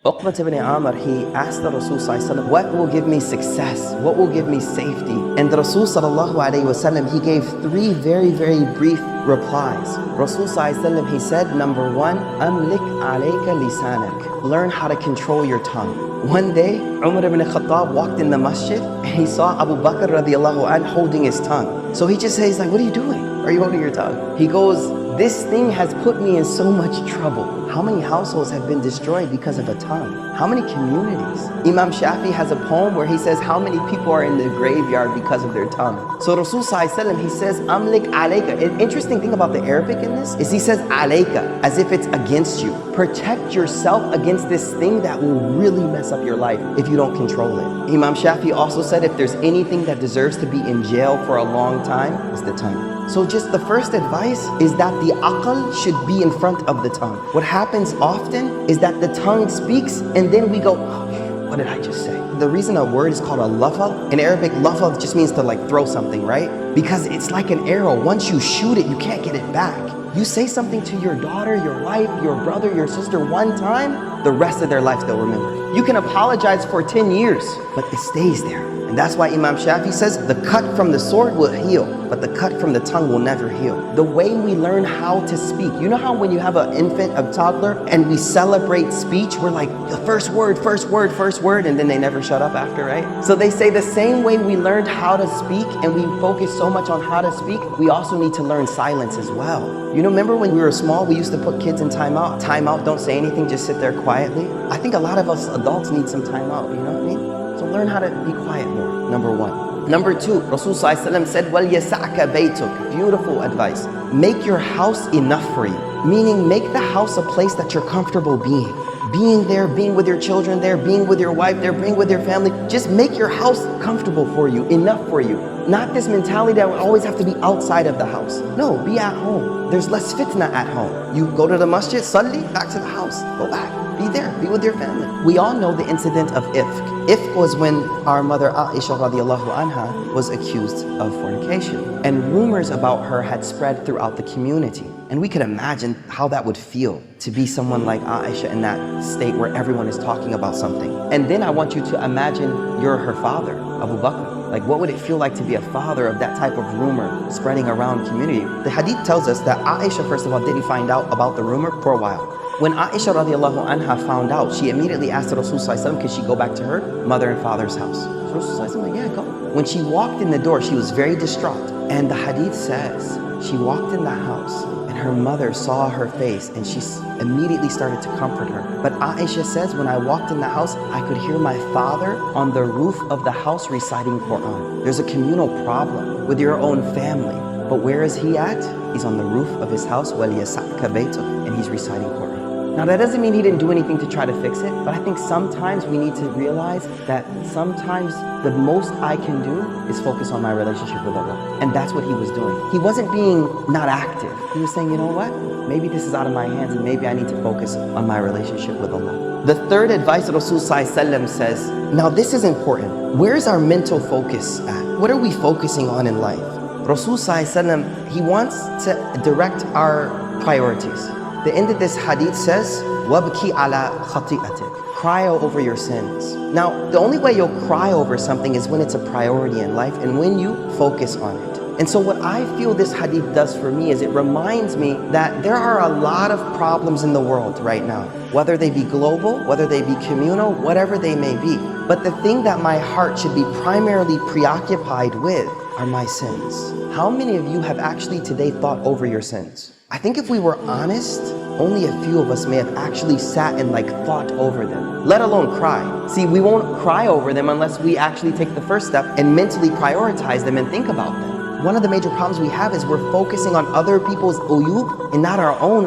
Uqbat ibn Amr, he asked the Rasul sallallahu alaihi wasallam, what will give me success? What will give me safety? And the Rasul sallallahu alaihi wasallam, he gave three very, very brief replies. Rasul sallallahu alaihi wasallam, he said, number one, amlik alayka lisanak. Learn how to control your tongue. One day, Umar ibn Khattab walked in the masjid and he saw Abu Bakr radiallahu anh holding his tongue. So he just says, like, what are you doing? Are you holding your tongue? He goes, this thing has put me in so much trouble. How many households have been destroyed because of a tongue? How many communities? Imam Shafi has a poem where he says how many people are in the graveyard because of their tongue. So Rasul sallallahu alaihi wasallam, he says, amlik alayka. An interesting thing about the Arabic in this is he says alayka, as if it's against you. Protect yourself against this thing that will really mess up your life if you don't control it. Imam Shafi also said if there's anything that deserves to be in jail for a long time, it's the tongue. So just the first advice is that the aql should be in front of the tongue. What happens often is that the tongue speaks and then we go, oh, what did I just say? The reason a word is called a lafaz, in Arabic, lafaz just means to like throw something, right? Because it's like an arrow. Once you shoot it, you can't get it back. You say something to your daughter, your wife, your brother, your sister one time, the rest of their life they'll remember. You can apologize for 10 years, but it stays there. And that's why Imam Shafi says the cut from the sword will heal, but the cut from the tongue will never heal. The way we learn how to speak, you know how when you have an infant, a toddler, and we celebrate speech, we're like, the first word, and then they never shut up after, right? So they say the same way we learned how to speak and we focus so much on how to speak, we also need to learn silence as well. You know, remember when we were small, we used to put kids in timeout? Timeout, don't say anything, just sit there quietly. I think a lot of us adults need some timeout, you know what I mean? So learn how to be quiet more, number one. Number two, Rasul sallallahu alaihi wasallam said, وَلْيَسَعْكَ بَيْتُكَ. Beautiful advice. Make your house enough for you. Meaning make the house a place that you're comfortable being. Being there, being with your children there, being with your wife there, being with your family. Just make your house comfortable for you, enough for you. Not this mentality that we always have to be outside of the house. No, be at home. There's less fitna at home. You go to the masjid, salli, back to the house, go back. Be there, be with your family. We all know the incident of ifk. Ifk was when our mother Aisha radiallahu anha was accused of fornication. And rumors about her had spread throughout the community. And we could imagine how that would feel to be someone like Aisha in that state where everyone is talking about something. And then I want you to imagine you're her father, Abu Bakr. Like, what would it feel like to be a father of that type of rumor spreading around community? The hadith tells us that Aisha, first of all, didn't find out about the rumor for a while. When Aisha radiallahu anha found out, she immediately asked the Rasul sallallahu alaihi wasallam, could she go back to her mother and father's house? So Rasul sallallahu alaihi wasallam, yeah, go. When she walked in the door, she was very distraught. And the hadith says, she walked in the house and her mother saw her face and she immediately started to comfort her. But Aisha says, when I walked in the house, I could hear my father on the roof of the house reciting Quran. There's a communal problem with your own family. But where is he at? He's on the roof of his house, وَلْيَسَعْكَ بَيْتُكَ, and he's reciting Quran. Now that doesn't mean he didn't do anything to try to fix it, but I think sometimes we need to realize that sometimes the most I can do is focus on my relationship with Allah. And that's what he was doing. He wasn't being not active. He was saying, you know what? Maybe this is out of my hands and maybe I need to focus on my relationship with Allah. The third advice that Rasul sallallahu alaihi wasallam says, now this is important. Where is our mental focus at? What are we focusing on in life? Rasul sallallahu alaihi wasallam, he wants to direct our priorities. The end of this hadith says, وَابْكِ عَلَى خَطِئَتِكَ. Cry over your sins. Now, the only way you'll cry over something is when it's a priority in life and when you focus on it. And so what I feel this hadith does for me is it reminds me that there are a lot of problems in the world right now, whether they be global, whether they be communal, whatever they may be. But the thing that my heart should be primarily preoccupied with are my sins. How many of you have actually today thought over your sins? I think if we were honest, only a few of us may have actually sat and thought over them, let alone cry. See, we won't cry over them unless we actually take the first step and mentally prioritize them and think about them. One of the major problems we have is we're focusing on other people's uyub and not our own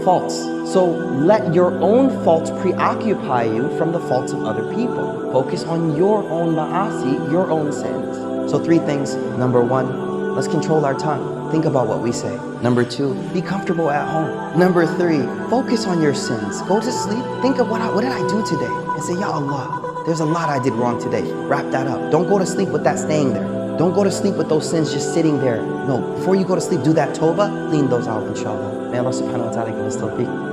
faults. So let your own faults preoccupy you from the faults of other people. Focus on your own ma'asi, your own sins. So 3 things. Number 1, let's control our tongue. Think about what we say. Number 2, be comfortable at home. Number 3, focus on your sins. Go to sleep, think of what did I do today? And say, Ya Allah, there's a lot I did wrong today. Wrap that up. Don't go to sleep with that staying there. Don't go to sleep with those sins just sitting there. No, before you go to sleep, do that tawbah, clean those out, inshallah. May Allah subhanahu wa ta'ala give us tawfiq.